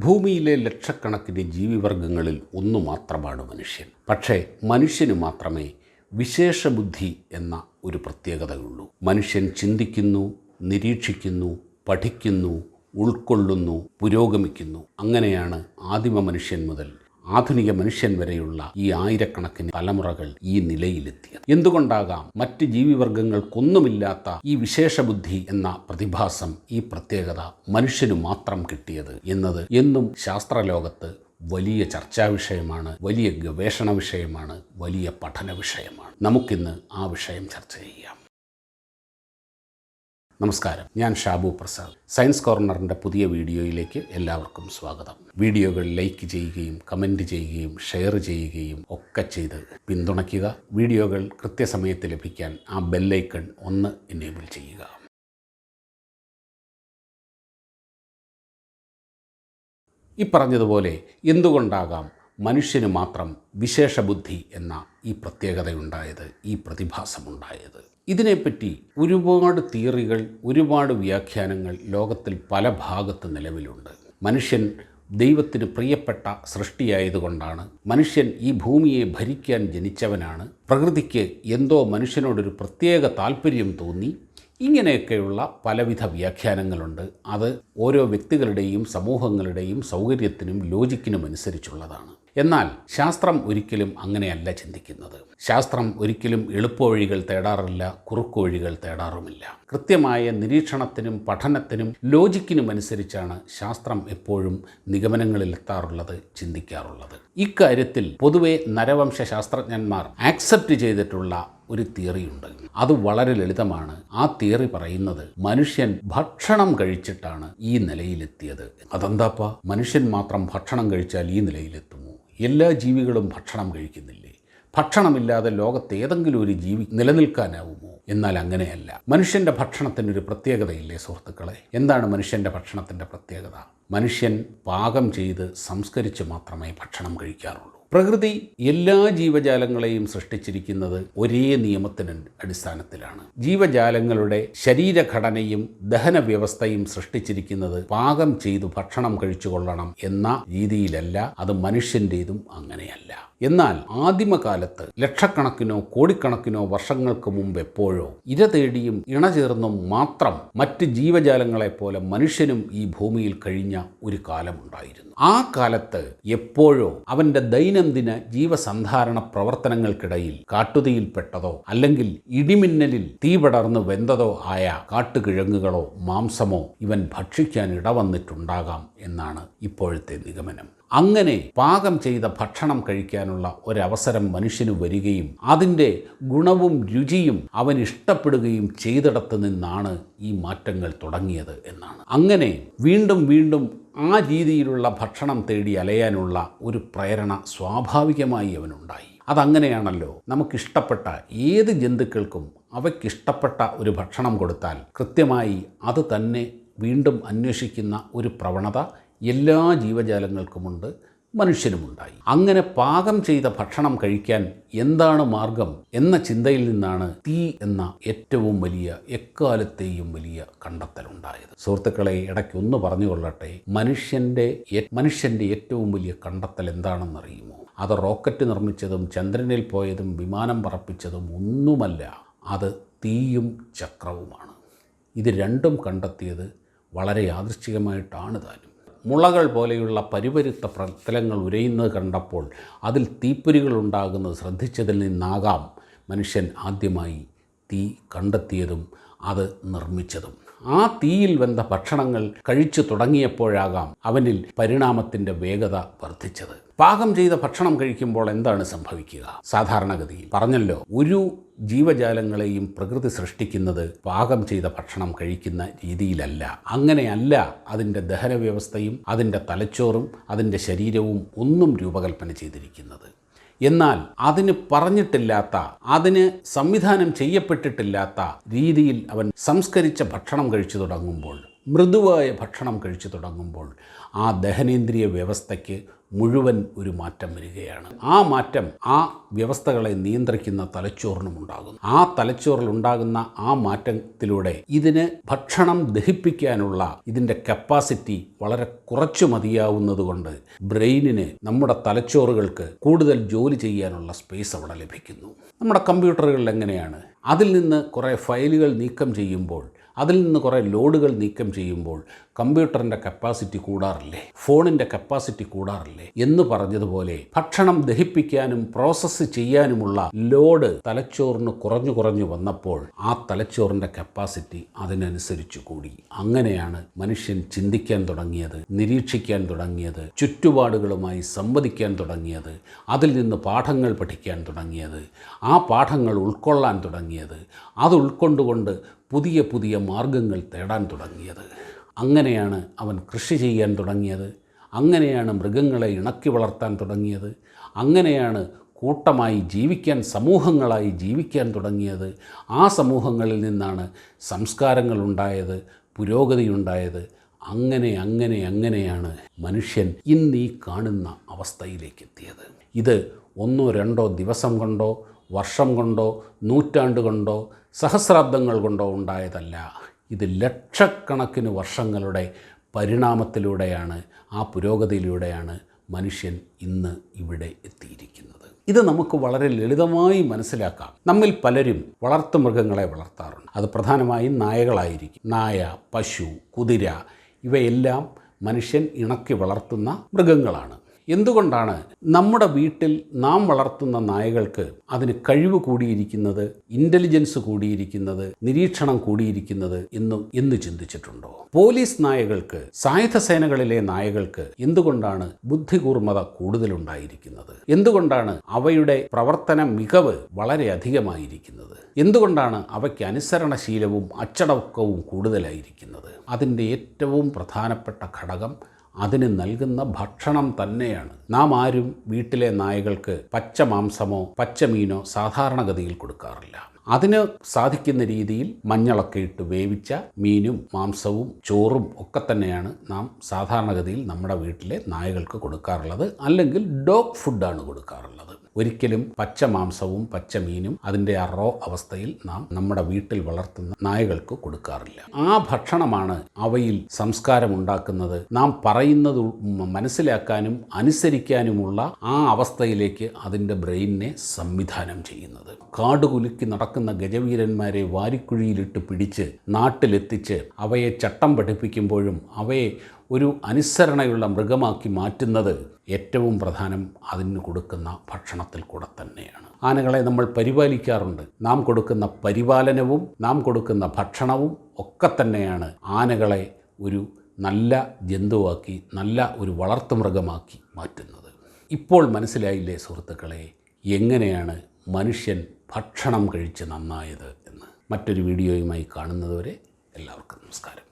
ഭൂമിയിലെ ലക്ഷക്കണക്കിന് ജീവിവർഗങ്ങളിൽ ഒന്നു മാത്രമാണ് മനുഷ്യൻ. പക്ഷേ മനുഷ്യന് മാത്രമേ വിശേഷബുദ്ധി എന്ന ഒരു പ്രത്യേകതയുള്ളൂ. മനുഷ്യൻ ചിന്തിക്കുന്നു, നിരീക്ഷിക്കുന്നു, പഠിക്കുന്നു, ഉൾക്കൊള്ളുന്നു, പുരോഗമിക്കുന്നു. അങ്ങനെയാണ് ആദിമ മനുഷ്യൻ മുതൽ ആധുനിക മനുഷ്യൻ വരെയുള്ള ഈ ആയിരക്കണക്കിന് തലമുറകൾ ഈ നിലയിലെത്തിയത്. എന്തുകൊണ്ടാകാം മറ്റ് ജീവിവർഗങ്ങൾക്കൊന്നുമില്ലാത്ത ഈ വിശേഷബുദ്ധി എന്ന പ്രതിഭാസം, ഈ പ്രത്യേകത മനുഷ്യന് മാത്രം കിട്ടിയത് എന്നത് എന്നും ശാസ്ത്രലോകത്ത് വലിയ ചർച്ചാ വിഷയമാണ്, വലിയ ഗവേഷണ വിഷയമാണ്, വലിയ പഠന വിഷയമാണ്. നമുക്കിന്ന് ആ വിഷയം ചർച്ച ചെയ്യാം. നമസ്കാരം, ഞാൻ ഷാബു പ്രസാദ്. സയൻസ് കോർണറിൻ്റെ പുതിയ വീഡിയോയിലേക്ക് എല്ലാവർക്കും സ്വാഗതം. വീഡിയോകൾ ലൈക്ക് ചെയ്യുകയും കമൻറ്റ് ചെയ്യുകയും ഷെയർ ചെയ്യുകയും ഒക്കെ ചെയ്ത് പിന്തുണയ്ക്കുക. വീഡിയോകൾ കൃത്യസമയത്ത് ലഭിക്കാൻ ആ ബെല്ലൈക്കൺ ഒന്ന് എനേബിൾ ചെയ്യുക. ഈ പറഞ്ഞതുപോലെ എന്തുകൊണ്ടാകാം മനുഷ്യന് മാത്രം വിശേഷബുദ്ധി എന്ന ഈ പ്രത്യേകതയുണ്ടായത്, ഈ പ്രതിഭാസമുണ്ടായത്? ഇതിനെപ്പറ്റി ഒരുപാട് തിയറികൾ, ഒരുപാട് വ്യാഖ്യാനങ്ങൾ ലോകത്തിൽ പല ഭാഗത്ത് നിലവിലുണ്ട്. മനുഷ്യൻ ദൈവത്തിന് പ്രിയപ്പെട്ട സൃഷ്ടിയായതുകൊണ്ടാണ്, മനുഷ്യൻ ഈ ഭൂമിയെ ഭരിക്കാൻ ജനിച്ചവനാണ്, പ്രകൃതിക്ക് എന്തോ മനുഷ്യനോടൊരു പ്രത്യേക താല്പര്യം തോന്നി, ഇങ്ങനെയൊക്കെയുള്ള പലവിധ വ്യാഖ്യാനങ്ങളുണ്ട്. അത് ഓരോ വ്യക്തികളുടെയും സമൂഹങ്ങളുടെയും സൗകര്യത്തിനും ലോജിക്കിനും അനുസരിച്ചുള്ളതാണ്. എന്നാൽ ശാസ്ത്രം ഒരിക്കലും അങ്ങനെയല്ല ചിന്തിക്കുന്നത്. ശാസ്ത്രം ഒരിക്കലും എളുപ്പവഴികൾ തേടാറില്ല, കുറുക്കുവഴികൾ തേടാറുമില്ല. കൃത്യമായ നിരീക്ഷണത്തിനും പഠനത്തിനും ലോജിക്കിനും അനുസരിച്ചാണ് ശാസ്ത്രം എപ്പോഴും നിഗമനങ്ങളിലെത്താറുള്ളത്, ചിന്തിക്കാറുള്ളത്. ഇക്കാര്യത്തിൽ പൊതുവെ നരവംശ ശാസ്ത്രജ്ഞന്മാർ ആക്സെപ്റ്റ് ചെയ്തിട്ടുള്ള ഒരു തിയറിയുണ്ട്. അത് വളരെ ലളിതമാണ്. ആ തിയറി പറയുന്നത് മനുഷ്യൻ ഭക്ഷണം കഴിച്ചിട്ടാണ് ഈ നിലയിലെത്തിയത്. അതെന്താപ്പാ, മനുഷ്യൻ മാത്രം ഭക്ഷണം കഴിച്ചാൽ ഈ നിലയിലെത്തുമോ? എല്ലാ ജീവികളും ഭക്ഷണം കഴിക്കുന്നില്ലേ? ഭക്ഷണമില്ലാതെ ലോകത്ത് ഏതെങ്കിലും ഒരു ജീവി നിലനിൽക്കാനാവുമോ? എന്നാൽ അങ്ങനെയല്ല. മനുഷ്യൻ്റെ ഭക്ഷണത്തിനൊരു പ്രത്യേകതയില്ലേ സുഹൃത്തുക്കളെ? എന്താണ് മനുഷ്യൻ്റെ ഭക്ഷണത്തിൻ്റെ പ്രത്യേകത? മനുഷ്യൻ പാകം ചെയ്ത് സംസ്കരിച്ച് മാത്രമേ ഭക്ഷണം കഴിക്കാറുള്ളൂ. പ്രകൃതി എല്ലാ ജീവജാലങ്ങളെയും സൃഷ്ടിച്ചിരിക്കുന്നത് ഒരേ നിയമത്തിന് അടിസ്ഥാനത്തിലാണ്. ജീവജാലങ്ങളുടെ ശരീരഘടനയും ദഹന വ്യവസ്ഥയും സൃഷ്ടിച്ചിരിക്കുന്നത് പാകം ചെയ്തു ഭക്ഷണം കഴിച്ചുകൊള്ളണം എന്ന രീതിയിലല്ല. അത് മനുഷ്യൻ്റേതും അങ്ങനെയല്ല. എന്നാൽ ആദിമകാലത്ത് ലക്ഷക്കണക്കിനോ കോടിക്കണക്കിനോ വർഷങ്ങൾക്ക് മുമ്പ് എപ്പോഴോ ഇര തേടിയും ഇണചേർന്നും മാത്രം മറ്റ് ജീവജാലങ്ങളെപ്പോലെ മനുഷ്യനും ഈ ഭൂമിയിൽ കഴിഞ്ഞ ഒരു കാലമുണ്ടായിരുന്നു. ആ കാലത്ത് എപ്പോഴോ അവൻ്റെ ദൈനംദിന ജീവസന്ധാരണ പ്രവർത്തനങ്ങൾക്കിടയിൽ കാട്ടുതീയിൽപ്പെട്ടതോ അല്ലെങ്കിൽ ഇടിമിന്നലിൽ തീ പടർന്ന് വെന്തതോ ആയ കാട്ടുകിഴങ്ങുകളോ മാംസമോ ഇവൻ ഭക്ഷിക്കാൻ ഇടവന്നിട്ടുണ്ടാകാം എന്നാണ് ഇപ്പോഴത്തെ നിഗമനം. അങ്ങനെ പാകം ചെയ്ത ഭക്ഷണം കഴിക്കാനുള്ള ഒരവസരം മനുഷ്യന് വരികയും അതിൻ്റെ ഗുണവും രുചിയും അവൻ ഇഷ്ടപ്പെടുകയും ചെയ്തിടത്ത് നിന്നാണ് ഈ മാറ്റങ്ങൾ തുടങ്ങിയത് എന്നാണ്. അങ്ങനെ വീണ്ടും വീണ്ടും ആ രീതിയിലുള്ള ഭക്ഷണം തേടി അലയാനുള്ള ഒരു പ്രേരണ സ്വാഭാവികമായി അവനുണ്ടായി. അതങ്ങനെയാണല്ലോ. നമുക്കിഷ്ടപ്പെട്ട ഏത് ജന്തുക്കൾക്കും അവയ്ക്കിഷ്ടപ്പെട്ട ഒരു ഭക്ഷണം കൊടുത്താൽ കൃത്യമായി അത് തന്നെ വീണ്ടും അന്വേഷിക്കുന്ന ഒരു പ്രവണത എല്ലാ ജീവജാലങ്ങൾക്കുമുണ്ട്, മനുഷ്യനുമുണ്ടായി. അങ്ങനെ പാകം ചെയ്ത ഭക്ഷണം കഴിക്കാൻ എന്താണ് മാർഗം എന്ന ചിന്തയിൽ നിന്നാണ് തീ എന്ന ഏറ്റവും വലിയ, എക്കാലത്തെയും വലിയ കണ്ടെത്തലുണ്ടായത്. സുഹൃത്തുക്കളെ, ഇടയ്ക്കൊന്ന് പറഞ്ഞുകൊള്ളട്ടെ, മനുഷ്യൻ്റെ ഏറ്റവും വലിയ കണ്ടെത്തൽ എന്താണെന്നറിയുമോ? അത് റോക്കറ്റ് നിർമ്മിച്ചതും ചന്ദ്രനിൽ പോയതും വിമാനം പറപ്പിച്ചതും ഒന്നുമല്ല. അത് തീയും ചക്രവുമാണ്. ഇത് രണ്ടും കണ്ടെത്തിയത് വളരെ യാദൃശ്ചികമായിട്ടാണ് താനും. മുളകൾ പോലെയുള്ള പരിപരുത്ത പ്രതലങ്ങൾ ഉരയുന്നത് കണ്ടപ്പോൾ അതിൽ തീപ്പൊരികൾ ഉണ്ടാകുന്നത് ശ്രദ്ധിച്ചതിൽ നിന്നാകാം മനുഷ്യൻ ആദ്യമായി തീ കണ്ടെത്തിയതും അത് നിർമ്മിച്ചതും. ആ തീയിൽ വെന്ത ഭക്ഷണങ്ങൾ കഴിച്ചു തുടങ്ങിയപ്പോഴാകാം അവനിൽ പരിണാമത്തിൻ്റെ വേഗത വർദ്ധിച്ചത്. പാകം ചെയ്ത ഭക്ഷണം കഴിക്കുമ്പോൾ എന്താണ് സംഭവിക്കുക? സാധാരണഗതിയിൽ പറഞ്ഞല്ലോ, ഒരു ജീവജാലങ്ങളെയും പ്രകൃതി സൃഷ്ടിക്കുന്നത് പാകം ചെയ്ത ഭക്ഷണം കഴിക്കുന്ന രീതിയിലല്ല. അങ്ങനെയല്ല അതിൻ്റെ ദഹന വ്യവസ്ഥയും അതിൻ്റെ തലച്ചോറും അതിൻ്റെ ശരീരവും ഒന്നും രൂപകൽപ്പന ചെയ്തിരിക്കുന്നത്. എന്നാൽ അതിന് പറഞ്ഞിട്ടില്ലാത്ത, അതിന് സംവിധാനം ചെയ്യപ്പെട്ടിട്ടില്ലാത്ത രീതിയിൽ അവൻ സംസ്കരിച്ച ഭക്ഷണം കഴിച്ചു തുടങ്ങുമ്പോൾ, മൃദുവായ ഭക്ഷണം കഴിച്ചു തുടങ്ങുമ്പോൾ ആ ദഹനേന്ദ്രിയ വ്യവസ്ഥയ്ക്ക് മുഴുവൻ ഒരു മാറ്റം വരികയാണ്. ആ മാറ്റം ആ വ്യവസ്ഥകളെ നിയന്ത്രിക്കുന്ന തലച്ചോറിനും ഉണ്ടാകുന്നു. ആ തലച്ചോറിലുണ്ടാകുന്ന ആ മാറ്റത്തിലൂടെ ഇതിന് ഭക്ഷണം ദഹിപ്പിക്കാനുള്ള ഇതിൻ്റെ കപ്പാസിറ്റി വളരെ കുറച്ചു മതിയാവുന്നതുകൊണ്ട് ബ്രെയിനിന്, നമ്മുടെ തലച്ചോറുകൾക്ക് കൂടുതൽ ജോലി ചെയ്യാനുള്ള സ്പേസ് അവിടെ ലഭിക്കുന്നു. നമ്മുടെ കമ്പ്യൂട്ടറുകളിൽ എങ്ങനെയാണ്? അതിൽ നിന്ന് കുറേ ഫയലുകൾ നീക്കം ചെയ്യുമ്പോൾ, അതിൽ നിന്ന് കുറേ ലോഡുകൾ നീക്കം ചെയ്യുമ്പോൾ കമ്പ്യൂട്ടറിൻ്റെ കപ്പാസിറ്റി കൂടാറില്ലേ? ഫോണിൻ്റെ കപ്പാസിറ്റി കൂടാറില്ലേ? എന്ന് പറഞ്ഞതുപോലെ ഭക്ഷണം ദഹിപ്പിക്കാനും പ്രോസസ്സ് ചെയ്യാനുമുള്ള ലോഡ് തലച്ചോറിന് കുറഞ്ഞു വന്നപ്പോൾ ആ തലച്ചോറിൻ്റെ കപ്പാസിറ്റി അതിനനുസരിച്ച് കൂടി. അങ്ങനെയാണ് മനുഷ്യൻ ചിന്തിക്കാൻ തുടങ്ങിയത്, നിരീക്ഷിക്കാൻ തുടങ്ങിയത്, ചുറ്റുപാടുകളുമായി സംവദിക്കാൻ തുടങ്ങിയത്, അതിൽ നിന്ന് പാഠങ്ങൾ പഠിക്കാൻ തുടങ്ങിയത്, ആ പാഠങ്ങൾ ഉൾക്കൊള്ളാൻ തുടങ്ങിയത്, അത് ഉൾക്കൊണ്ടുകൊണ്ട് പുതിയ പുതിയ മാർഗങ്ങൾ തേടാൻ തുടങ്ങിയത്. അങ്ങനെയാണ് അവൻ കൃഷി ചെയ്യാൻ തുടങ്ങിയത്. അങ്ങനെയാണ് മൃഗങ്ങളെ ഇണക്കി വളർത്താൻ തുടങ്ങിയത്. അങ്ങനെയാണ് കൂട്ടമായി ജീവിക്കാൻ, സമൂഹങ്ങളായി ജീവിക്കാൻ തുടങ്ങിയത്. ആ സമൂഹങ്ങളിൽ നിന്നാണ് സംസ്കാരങ്ങളുണ്ടായത്, പുരോഗതിയുണ്ടായത്. അങ്ങനെയാണ് മനുഷ്യൻ ഇന്നീ കാണുന്ന അവസ്ഥയിലേക്ക് എത്തിയത്. ഇത് 1-2 ദിവസം കൊണ്ടോ വർഷം കൊണ്ടോ നൂറ്റാണ്ട് കൊണ്ടോ സഹസ്രാബ്ദങ്ങൾ കൊണ്ടോ ഉണ്ടായതല്ല. ഇത് ലക്ഷക്കണക്കിന് വർഷങ്ങളുടെ പരിണാമത്തിലൂടെയാണ്, ആ പുരോഗതിയിലൂടെയാണ് മനുഷ്യൻ ഇന്ന് ഇവിടെ എത്തിയിരിക്കുന്നത്. ഇത് നമുക്ക് വളരെ ലളിതമായി മനസ്സിലാക്കാം. നമ്മിൽ പലരും വളർത്തുമൃഗങ്ങളെ വളർത്താറുണ്ട്. അത് പ്രധാനമായും നായകളായിരിക്കും. നായ, പശു, കുതിര ഇവയെല്ലാം മനുഷ്യൻ ഇണക്കി വളർത്തുന്ന മൃഗങ്ങളാണ്. എന്തുകൊണ്ടാണ് നമ്മുടെ വീട്ടിൽ നാം വളർത്തുന്ന നായകൾക്ക് അതിന് കഴിവ് കൂടിയിരിക്കുന്നത്, ഇൻ്റലിജൻസ് കൂടിയിരിക്കുന്നത്, നിരീക്ഷണം കൂടിയിരിക്കുന്നത് എന്ന് ചിന്തിച്ചിട്ടുണ്ടോ? പോലീസ് നായകൾക്ക്, സായുധ സേനകളിലെ നായകൾക്ക് എന്തുകൊണ്ടാണ് ബുദ്ധികൂർമ്മത കൂടുതലുണ്ടായിരിക്കുന്നത്? എന്തുകൊണ്ടാണ് അവയുടെ പ്രവർത്തന മികവ് വളരെ അധികമായിരിക്കുന്നത്? എന്തുകൊണ്ടാണ് അവയ്ക്ക് അനുസരണശീലവും അച്ചടക്കവും കൂടുതലായിരിക്കുന്നത്? അതിൻ്റെ ഏറ്റവും പ്രധാനപ്പെട്ട ഘടകം അതിന് നൽകുന്ന ഭക്ഷണം തന്നെയാണ്. നാം ആരും വീട്ടിലെ നായകൾക്ക് പച്ച മാംസമോ പച്ച മീനോ സാധാരണഗതിയിൽ കൊടുക്കാറില്ല. അതിന് സാധിക്കുന്ന രീതിയിൽ മഞ്ഞളൊക്കെ ഇട്ട് വേവിച്ച മീനും മാംസവും ചോറും ഒക്കെ തന്നെയാണ് നാം സാധാരണഗതിയിൽ നമ്മുടെ വീട്ടിലെ നായകൾക്ക് കൊടുക്കാറുള്ളത്. അല്ലെങ്കിൽ ഡോഗ് ഫുഡാണ് കൊടുക്കാറുള്ളത്. ഒരിക്കലും പച്ച മാംസവും പച്ച മീനും അതിൻ്റെ റോ അവസ്ഥയിൽ നാം നമ്മുടെ വീട്ടിൽ വളർത്തുന്ന നായകൾക്ക് കൊടുക്കാറില്ല. ആ ഭക്ഷണമാണ് അവയിൽ സംസ്കാരമുണ്ടാക്കുന്നത്. നാം പറയുന്നത് മനസ്സിലാക്കാനും അനുസരിക്കാനുമുള്ള ആ അവസ്ഥയിലേക്ക് അതിൻ്റെ ബ്രെയിനിനെ സംവിധാനം ചെയ്യുന്നത്. കാടുകുലുക്കി നടക്കുന്ന ഗജവീരന്മാരെ വാരിക്കുഴിയിലിട്ട് പിടിച്ച് നാട്ടിലെത്തിച്ച് അവയെ ചട്ടം പഠിപ്പിക്കുമ്പോഴും അവയെ ഒരു അനുസരണയുള്ള മൃഗമാക്കി മാറ്റുന്നത് ഏറ്റവും പ്രധാനം അതിന് കൊടുക്കുന്ന ഭക്ഷണത്തിൽ കൂടെ തന്നെയാണ്. ആനകളെ നമ്മൾ പരിപാലിക്കാറുണ്ട്. നാം കൊടുക്കുന്ന പരിപാലനവും നാം കൊടുക്കുന്ന ഭക്ഷണവും ഒക്കെ തന്നെയാണ് ആനകളെ ഒരു നല്ല ജന്തുവാക്കി, നല്ല ഒരു വളർത്തുമൃഗമാക്കി മാറ്റുന്നത്. ഇപ്പോൾ മനസ്സിലായില്ലേ സുഹൃത്തുക്കളെ, എങ്ങനെയാണ് മനുഷ്യൻ ഭക്ഷണം കഴിച്ച് നന്നായത് എന്ന്? മറ്റൊരു വീഡിയോയുമായി കാണുന്നതുവരെ എല്ലാവർക്കും നമസ്കാരം.